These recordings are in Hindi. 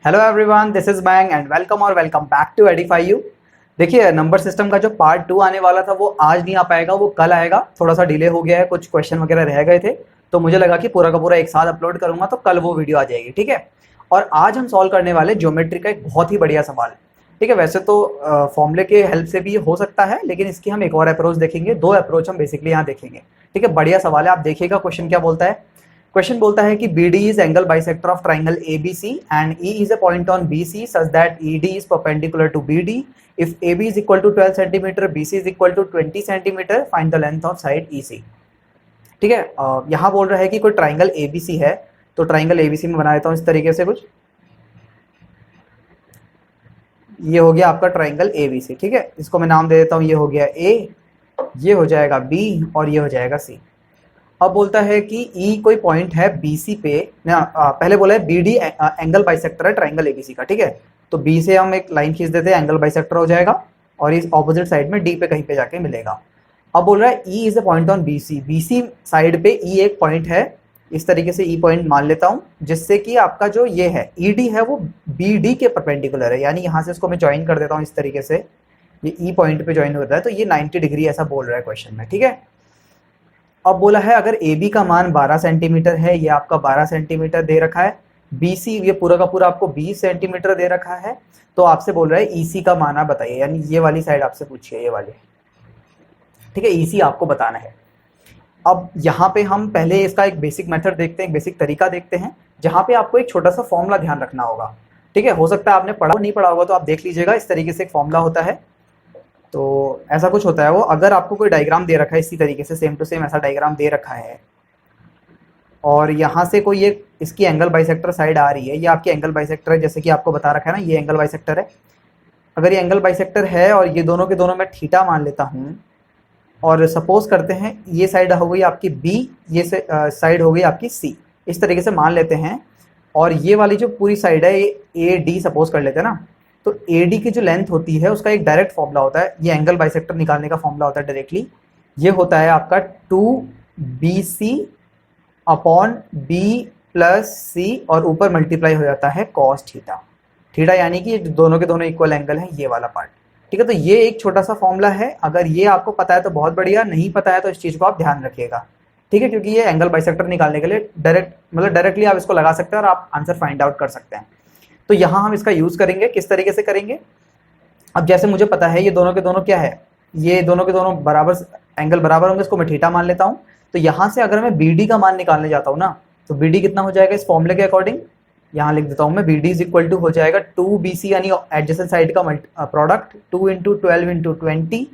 Hello everyone, this is Bang and welcome back to Edify U. देखिए, नंबर सिस्टम का जो पार्ट 2 आने वाला था वो आज नहीं आ पाएगा, वो कल आएगा। थोड़ा सा डिले हो गया है, कुछ क्वेश्चन वगैरह रह गए थे, तो मुझे लगा कि पूरा का पूरा एक साथ अपलोड करूंगा, तो कल वो वीडियो आ जाएगी। ठीक है। और आज हम सॉल्व करने वाले ज्योमेट्री का एक बहुत ही बढ़िया सवाल है। ठीक है, वैसे तो फॉर्मूले के हेल्प से भी हो सकता है, लेकिन इसकी हम एक और अप्रोच देखेंगे। दो अप्रोच हम बेसिकली यहाँ देखेंगे। ठीक है, बढ़िया सवाल है। आप देखिएगा क्वेश्चन क्या बोलता है। क्वेश्चन बोलता है कि BD is angle bisector of triangle ABC and E is a point on BC such that ED is perpendicular to BD. If AB is equal to 12 cm, BC is equal to 20 cm, find the length of side EC. ठीक है, यहाँ बोल रहा है कि कोई ट्राइंगल ABC है, तो ट्राइंगल ABC में बना देता हूँ इस तरीके से कुछ। ये हो गया आपका ट्राइंगल ABC। ठीक है, इसको मैं नाम दे देता हूँ, ये हो गया A, ये हो जाएगा B और ये हो जाएगा C। अब बोलता है कि E कोई पॉइंट है BC पे ना, पहले बोला है BD एंगल बाइसेक्टर है ट्राइंगल ABC का। ठीक है, तो B से हम एक लाइन खींच देते हैं, एंगल बाइसेक्टर हो जाएगा और इस ऑपोजिट साइड में D पे कहीं पे जाके मिलेगा। अब बोल रहा है E is a point on BC side पे E एक पॉइंट है। इस तरीके से E पॉइंट मान लेता हूँ, जिससे कि आपका जो ये है ED है वो BD के परपेंडिकुलर है, यानी यहाँ से इसको मैं ज्वाइन कर देता हूँ इस तरीके से। ये E पॉइंट पे ज्वाइन होता है, तो ये 90 डिग्री ऐसा बोल रहा है क्वेश्चन में। ठीक है, अब बोला है अगर AB का मान 12 सेंटीमीटर है, ये आपका 12 सेंटीमीटर दे रखा है, BC ये पूरा का पूरा आपको 20 सेंटीमीटर दे रखा है, तो आपसे बोल रहा है EC का मान आप बताइए, यानी ये वाली साइड आपसे पूछिए, ये वाली। ठीक है, EC आपको बताना है। अब यहाँ पे हम पहले इसका एक बेसिक मेथड देखते हैं, एक बेसिक तरीका देखते हैं, जहाँ पे आपको एक छोटा सा फॉर्मूला ध्यान रखना होगा। ठीक है, हो सकता है आपने पढ़ा नहीं पढ़ा होगा, तो आप देख लीजिएगा। इस तरीके से एक फॉर्मूला होता है, तो ऐसा कुछ होता है वो। अगर आपको कोई डायग्राम दे रखा है इसी तरीके से, सेम टू सेम ऐसा डायग्राम दे रखा है, और यहाँ से कोई एक इसकी एंगल बाइसेक्टर साइड आ रही है, ये आपकी एंगल बाइसेक्टर है, जैसे कि आपको बता रखा है ना, ये एंगल बाइसेक्टर है। अगर ये एंगल बाइसेक्टर है और ये दोनों के दोनों मैं थीटा मान लेता हूँ, और सपोज करते हैं ये साइड हो गई आपकी B, ये साइड हो गई आपकी C, इस तरीके से मान लेते हैं। और ये वाली जो पूरी साइड है ये AD सपोज कर लेते हैं ना, तो AD की जो लेंथ होती है उसका एक डायरेक्ट फॉर्मूला होता है, ये एंगल बाइसेक्टर निकालने का फॉर्मूला होता है डायरेक्टली। ये होता है आपका 2BC upon B plus C, और ऊपर मल्टीप्लाई हो जाता है कॉस थीटा। थीटा यानी कि दोनों के दोनों इक्वल एंगल है, ये वाला पार्ट। ठीक है, तो ये एक छोटा सा फॉर्मूला है। अगर ये आपको पता है तो बहुत बढ़िया, नहीं पता है तो इस चीज़ को आप ध्यान रखिएगा। ठीक है, क्योंकि ये एंगल बाइसेक्टर निकालने के लिए डायरेक्टली आप इसको लगा सकते हैं और आप आंसर फाइंड आउट कर सकते हैं। तो यहाँ हम इसका यूज़ करेंगे, किस तरीके से करेंगे। अब जैसे मुझे पता है ये दोनों के दोनों क्या है, ये दोनों के दोनों बराबर एंगल बराबर होंगे, इसको मैं थीटा मान लेता हूँ। तो यहाँ से अगर मैं BD का मान निकालने जाता हूँ ना, तो BD कितना हो जाएगा इस फॉर्मूले के अकॉर्डिंग, यहाँ लिख देता हूँ मैं। BD इज इक्वल टू हो जाएगा 2BC यानी एडजेसेंट साइड का product, 2 × 12 × 20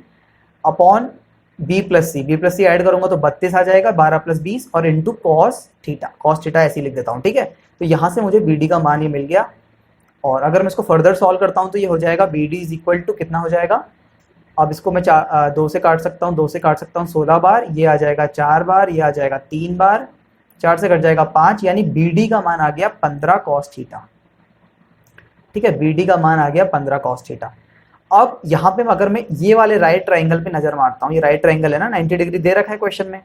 upon B plus C add करूंगा तो 32 आ जाएगा, 12 + 20 और इंटू कॉस थीटा ऐसे लिख देता हूँ। ठीक है, तो यहाँ से मुझे BD का मान ये मिल गया। और अगर मैं इसको फर्दर सॉल्व करता हूँ तो ये हो जाएगा BD इज इक्वल टू कितना हो जाएगा। अब इसको मैं 2 से काट सकता हूँ, 2 से काट सकता हूँ 16 बार, ये आ जाएगा 4 बार, ये आ जाएगा 3 बार, 4 से कट जाएगा 5, यानी BD का मान आ गया 15 कॉस थीटा। ठीक है, BD का मान आ गया 15 कॉस थीटा। अब यहाँ पे अगर मैं ये वाले राइट ट्राइंगल पे नजर मारता हूँ, ये राइट ट्राइंगल है ना, 90 डिग्री दे रखा है क्वेश्चन में,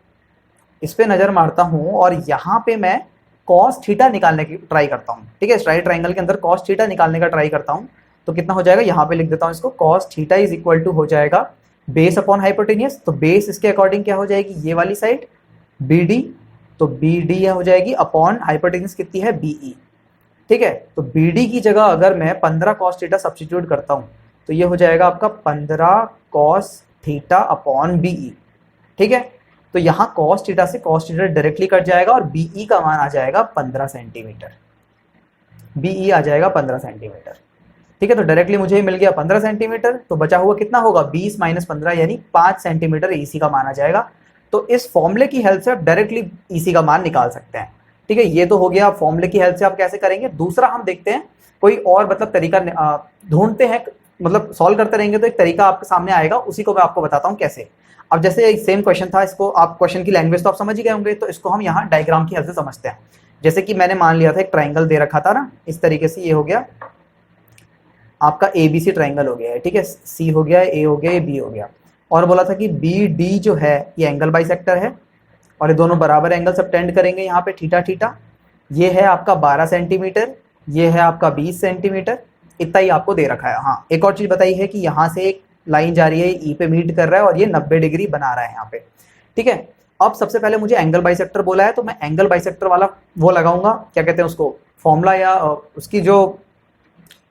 इस पे नजर मारता हूँ और यहाँ पे मैं कॉस थीटा निकालने की ट्राई करता हूँ। ठीक है, इस राइट ट्राइंगल के अंदर कॉस थीटा निकालने का ट्राई करता हूँ, तो कितना हो जाएगा, यहाँ पे लिख देता हूँ इसको। Cos theta is equal to हो जाएगा बेस अपॉन हाइपोटेनियस, तो बेस इसके अकॉर्डिंग क्या हो जाएगी, ये वाली साइड BD, तो BD हो जाएगी अपॉन हाइपोटेनियस कितनी है BE। ठीक है, तो BD की जगह अगर मैं 15 कॉस थीटा सब्स्टिट्यूट करता हूँ, तो ये हो जाएगा आपका 15 कॉस थीटा अपॉन BE। ठीक है, तो यहाँ कॉस थीटा से कॉस थीटा डायरेक्टली कट जाएगा और BE का मान आ जाएगा 15 सेंटीमीटर। BE आ जाएगा 15 सेंटीमीटर। ठीक है, तो डायरेक्टली मुझे मिल गया 15 सेंटीमीटर, तो बचा हुआ कितना होगा 20 - 15 यानी 5 सेंटीमीटर EC का मान आ जाएगा। तो इस फॉर्मूले की हेल्प से आप डायरेक्टली EC का मान निकाल सकते हैं। ठीक है, ये तो हो गया फॉर्मूले की हेल्प से आप कैसे करेंगे। दूसरा हम देखते हैं कोई और मतलब तरीका ढूंढते हैं, मतलब सॉल्व करते रहेंगे तो एक तरीका आपके सामने आएगा, उसी को मैं आपको बताता हूँ कैसे। अब जैसे सेम क्वेश्चन था, इसको आप क्वेश्चन की लैंग्वेज तो आप समझ ही गए होंगे, तो इसको हम यहाँ डायग्राम की हेल्प से समझते हैं। जैसे कि मैंने मान लिया था एक ट्राइंगल दे रखा था ना, इस तरीके से, ये हो गया आपका ABC ट्राइंगल हो गया है। ठीक है, C हो गया, A हो गया, B हो गया, और बोला था कि BD जो है ये एंगल बाइसेक्टर है और ये दोनों बराबर एंगल सबटेंड करेंगे यहाँ पे थीटा थीटा। ये है आपका 12 सेंटीमीटर, ये है आपका 20 सेंटीमीटर, इतना ही आपको दे रखा है। हाँ, एक और चीज़ बताई है कि यहाँ से एक लाइन जा रही है, ई पे मीट कर रहा है और ये 90 डिग्री बना रहा है यहाँ पे, ठीक है। अब सबसे पहले मुझे एंगल बाइसेक्टर बोला है, तो मैं एंगल बाइसेक्टर वाला वो लगाऊंगा, क्या कहते हैं उसको, फॉर्मूला या उसकी जो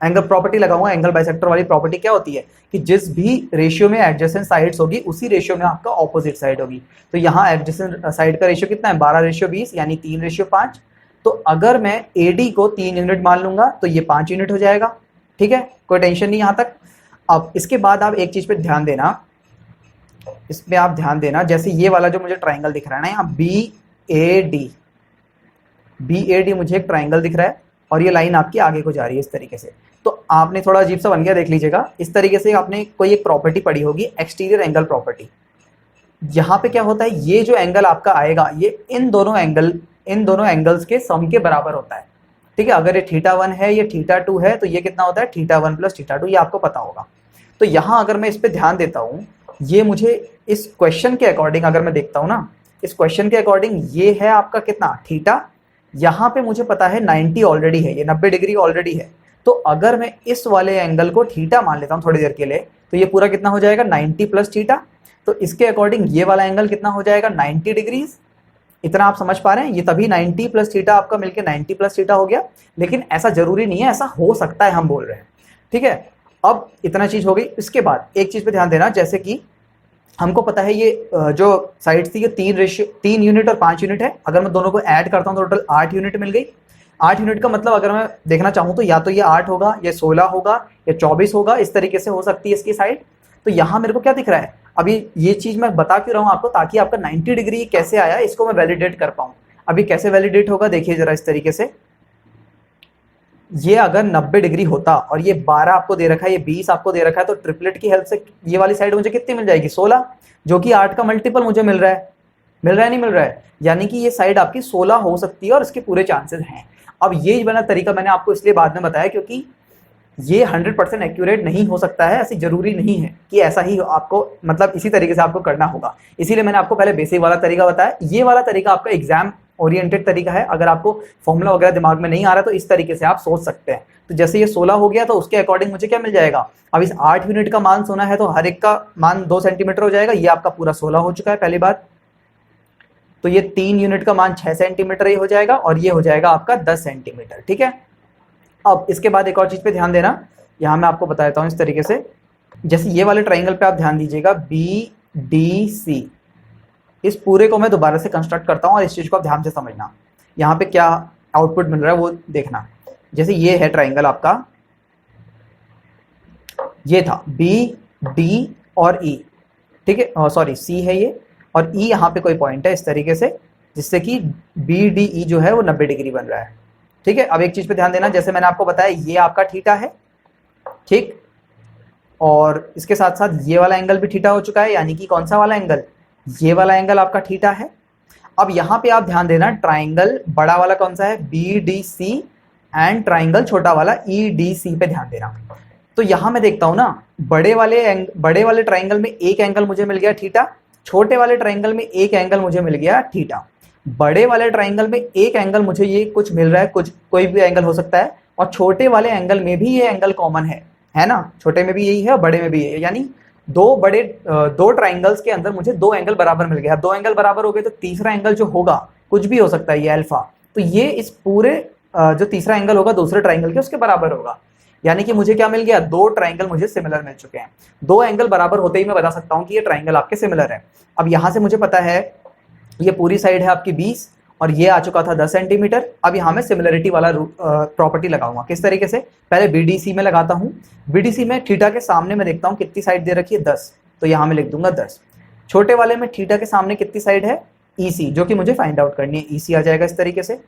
एंगल प्रॉपर्टी लगाऊंगा। एंगल बाइसेक्टर वाली प्रॉपर्टी क्या होती है कि जिस भी रेशियो में एडजेसेंट साइड्स होगी उसी रेशियो में आपका ऑपोजिट साइड होगी। तो यहाँ एडजेसेंट साइड का रेशियो कितना है, 12:20 यानी 3:5। तो अगर मैं AD को 3 यूनिट मान लूंगा तो ये 5 यूनिट हो जाएगा, ठीक है, कोई टेंशन नहीं यहाँ तक। अब इसके बाद आप एक चीज पे ध्यान देना, इसमें आप ध्यान देना, जैसे ये वाला जो मुझे ट्राइंगल दिख रहा है ना यहाँ BAD मुझे एक ट्राइंगल दिख रहा है और ये लाइन आपकी आगे को जा रही है इस तरीके से। तो आपने थोड़ा अजीब सा बन गया, देख लीजिएगा, इस तरीके से आपने कोई एक प्रॉपर्टी पढ़ी होगी, एक्सटीरियर एंगल प्रॉपर्टी। यहाँ पे क्या होता है, ये जो एंगल आपका आएगा ये इन दोनों एंगल्स के सम के बराबर होता है, ठीक है। अगर ये θ1 है, ये θ2 है, तो ये कितना होता है, θ1 + θ2, ये आपको पता होगा। तो यहाँ अगर मैं इस पे ध्यान देता हूँ, ये मुझे इस क्वेश्चन के अकॉर्डिंग अगर मैं देखता हूँ ना, इस क्वेश्चन के अकॉर्डिंग ये है आपका कितना, थीटा। यहाँ पे मुझे पता है 90 ऑलरेडी है, ये 90 डिग्री ऑलरेडी है। तो अगर मैं इस वाले एंगल को थीटा मान लेता हूँ थोड़ी देर के लिए, तो ये पूरा कितना हो जाएगा, 90 + थीटा। तो इसके अकॉर्डिंग ये वाला एंगल कितना हो जाएगा, 90 डिग्रीज। इतना आप समझ पा रहे हैं, ये तभी 90 + थीटा आपका मिलके 90 + थीटा हो गया। लेकिन ऐसा जरूरी नहीं है, ऐसा हो सकता है, हम बोल रहे हैं, ठीक है। अब इतना चीज हो गई। इसके बाद एक चीज पे ध्यान देना, जैसे कि हमको पता है ये जो साइड थी ये 3 यूनिट और 5 यूनिट है। अगर मैं दोनों को ऐड करता हूँ तो टोटल 8 यूनिट मिल गई। 8 यूनिट का मतलब अगर मैं देखना चाहूँ तो या तो ये 8 होगा, या 16 होगा, या 24 होगा, इस तरीके से हो सकती है इसकी साइड। तो यहाँ मेरे को क्या दिख रहा है, अभी ये चीज मैं बता क्यों रहा हूँ आपको, ताकि आपका 90 डिग्री कैसे आया इसको मैं वैलिडेट कर पाऊँ। अभी कैसे वैलिडेट होगा, देखिए जरा इस तरीके से। ये अगर 90 डिग्री होता और ये 12 आपको दे रखा है, ये 20 आपको दे रखा है, तो ट्रिपलेट की हेल्प से ये वाली साइड मुझे कितनी मिल जाएगी, 16, जो कि 8 का मल्टीपल मुझे मिल रहा है, नहीं मिल रहा है। यानी कि ये साइड आपकी 16 हो सकती है और इसके पूरे चांसेस हैं। अब ये वाला तरीका मैंने आपको इसलिए बाद में बताया क्योंकि ये 100% एक्यूरेट नहीं हो सकता है, ऐसी जरूरी नहीं है कि ऐसा ही आपको, मतलब इसी तरीके से आपको करना होगा। इसीलिए मैंने आपको पहले बेसिक वाला तरीका बताया। ये वाला तरीका आपका एग्जाम ओरिएंटेड तरीका है। अगर आपको फॉर्मूला वगैरह दिमाग में नहीं आ रहा तो इस तरीके से आप सोच सकते हैं। तो जैसे ये 16 हो गया तो उसके अकॉर्डिंग मुझे क्या मिल जाएगा, अब इस 8 यूनिट का मान सोना है तो हर एक का मान 2 सेंटीमीटर हो जाएगा। ये आपका पूरा 16 हो चुका है पहली बात। तो ये 3 यूनिट का मान 6 सेंटीमीटर ही हो जाएगा और ये हो जाएगा आपका 10 सेंटीमीटर, ठीक है। अब इसके बाद एक और चीज पे ध्यान देना, यहाँ मैं आपको बता देता हूँ इस तरीके से। जैसे ये वाले ट्राइंगल पे आप ध्यान दीजिएगा, BDC, इस पूरे को मैं दोबारा से कंस्ट्रक्ट करता हूँ और इस चीज को आप ध्यान से समझना, यहाँ पे क्या आउटपुट मिल रहा है वो देखना। जैसे ये है ट्राइंगल आपका, ये था BD और E, ठीक है, सॉरी C है ये, और E यहाँ पे कोई पॉइंट है इस तरीके से, जिससे कि BDE जो है वो 90 डिग्री बन रहा है, ठीक है। अब एक चीज पे ध्यान देना, जैसे मैंने आपको बताया ये आपका थीटा है, ठीक, और इसके साथ साथ ये वाला एंगल भी थीटा हो चुका है, यानी कि कौन सा वाला एंगल, ये वाला एंगल आपका थीटा है। अब यहाँ पे आप ध्यान देना, ट्राइंगल बड़ा वाला कौन सा है, BDC, एंड ट्राइंगल छोटा वाला EDC पे ध्यान देना। तो यहाँ मैं देखता हूँ ना, बड़े वाले ट्राइंगल में एक एंगल मुझे मिल गया थीटा, छोटे वाले ट्राइंगल में एक एंगल मुझे मिल गया थीटा। बड़े वाले ट्राइंगल में एक एंगल मुझे ये कुछ मिल रहा है, कुछ कोई भी एंगल हो सकता है, और छोटे वाले एंगल में भी ये एंगल कॉमन है ना, छोटे में भी यही है और बड़े में भी यही है। यानी दो ट्राइंगल्स के अंदर मुझे 2 एंगल बराबर मिल गया। 2 एंगल बराबर हो गए तो तीसरा एंगल जो होगा कुछ भी हो सकता है, ये अल्फा, तो ये इस पूरे जो तीसरा एंगल होगा दूसरे ट्राइंगल के उसके बराबर होगा। यानी कि मुझे क्या मिल गया, 2 ट्राइंगल मुझे सिमिलर मिल चुके हैं। 2 एंगल बराबर होते ही मैं बता सकता हूँ कि ये ट्राइंगल आपके सिमिलर है। अब यहाँ से मुझे पता है ये पूरी साइड है आपकी 20 और ये आ चुका था 10 सेंटीमीटर। अब यहाँ मैं सिमिलरिटी वाला प्रॉपर्टी लगाऊंगा। किस तरीके से, पहले BDC में लगाता हूँ। BDC में थीटा के सामने मैं देखता हूँ कितनी साइड दे रखी है, 10, तो यहाँ मैं लिख दूंगा 10। छोटे वाले में थीटा के सामने कितनी साइड है, EC, जो कि मुझे फाइंड आउट करनी है, EC आ जाएगा इस तरीके से।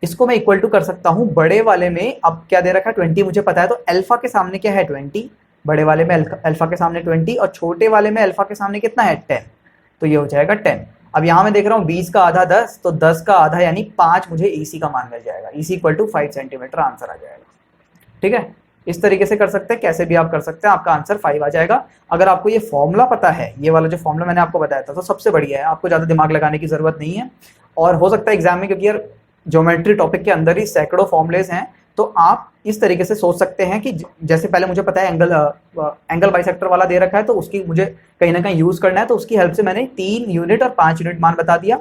इसको मैं इक्वल टू कर सकता हूँ बड़े वाले में, अब क्या दे रखा है 20 मुझे पता है, तो अल्फा के सामने क्या है 20, बड़े वाले में अल्फा के सामने 20 और छोटे वाले में अल्फा के सामने कितना है 10, तो ये हो जाएगा 10। अब यहाँ मैं देख रहा हूँ 20 का आधा 10, तो 10 का आधा यानी 5 मुझे EC का मान मिल जाएगा, EC equal to 5 centimetre answer आ जाएगा, ठीक है। इस तरीके से कर सकते हैं, कैसे भी आप कर सकते हैं, आपका आंसर 5 आ जाएगा। अगर आपको ये फॉर्मूला पता है, ये वाला जो फॉर्मूला मैंने आपको बताया था, तो सबसे बढ़िया है, आपको ज़्यादा दिमाग लगाने की जरूरत नहीं है। और हो सकता है एग्जाम में, क्योंकि यार ज्योमेट्री टॉपिक के अंदर ही सैकड़ों फॉर्मुलेज हैं, तो आप इस तरीके से सोच सकते हैं कि जैसे पहले मुझे पता है एंगल बाइसेक्टर वाला दे रखा है, तो उसकी मुझे कहीं ना कहीं यूज करना है, तो उसकी हेल्प से मैंने 3 यूनिट और 5 यूनिट मान बता दिया।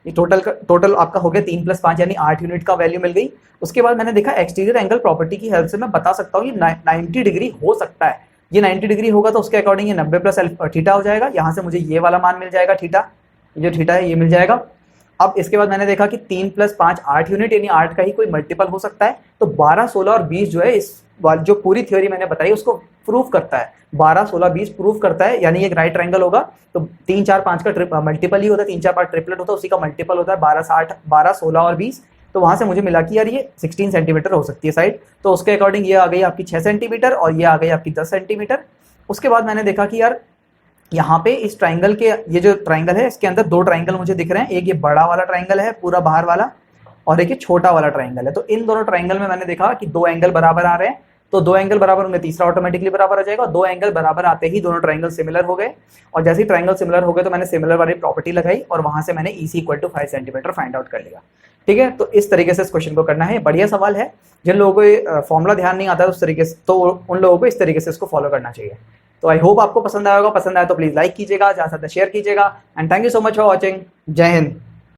ये टोटल आपका हो गया 3 + 5 यानी 8 यूनिट का वैल्यू मिल गई। उसके बाद मैंने देखा एक्सटीरियर एंगल प्रॉपर्टी की हेल्प से मैं बता सकता हूँ ये 90 डिग्री हो सकता है। ये 90 डिग्री होगा तो उसके अकॉर्डिंग ये 90 + थीटा हो जाएगा। यहाँ से मुझे ये वाला मान मिल जाएगा थीटा, जो थीटा है ये मिल जाएगा। अब इसके बाद मैंने देखा कि 3 + 5 8 यूनिट यानी 8 का ही कोई मल्टीपल हो सकता है। तो 12, 16 और 20 जो है इस जो पूरी थ्योरी मैंने बताई उसको प्रूफ करता है। 12, 16, 20 प्रूफ करता है, यानी एक राइट ट्रायंगल होगा तो 3, 4, 5 का मल्टीपल ही होता है, 3, 4, 5 ट्रिपलेट होता है, उसी का मल्टीपल होता है 12, 16 और 20। तो वहां से मुझे मिला कि यार ये 16 सेंटीमीटर हो सकती है साइड। तो उसके अकॉर्डिंग ये आ गई आपकी 6 सेंटीमीटर और ये आ गई आपकी 10 सेंटीमीटर। उसके बाद मैंने देखा कि यार यहाँ पे इस ट्राइंगल के, ये जो ट्राइंगल है इसके अंदर 2 ट्राइंगल मुझे दिख रहे हैं, एक ये बड़ा वाला ट्राइंगल है पूरा बाहर वाला, और एक ये छोटा वाला ट्राइंगल है। तो इन दोनों ट्राइंगल में मैंने देखा कि 2 एंगल बराबर आ रहे हैं, तो 2 एंगल बराबर होंगे तीसरा ऑटोमेटिकली बराबर आ जाएगा। 2 एंगल बराबर आते ही दोनों ट्राइंगल सिमिलर हो गए, और जैसे ही ट्राइंगल सिमिलर हो गए तो मैंने सिमिलर वाली प्रॉपर्टी लगाई और वहां से मैंने EC = 5 सेंटीमीटर फाइंड आउट कर लिया। ठीक है, तो इस तरीके से इस क्वेश्चन को करना है। बढ़िया सवाल है, जिन लोगों को फॉर्मूला ध्यान नहीं आता है उस तरीके से, तो उन लोगों को इस तरीके से इसको फॉलो करना चाहिए। तो आई होप आपको पसंद आएगा, पसंद आया तो प्लीज लाइक कीजिएगा, ज़्यादा से ज़्यादा शेयर कीजिएगा, and thank you so much for watching. जय हिंद।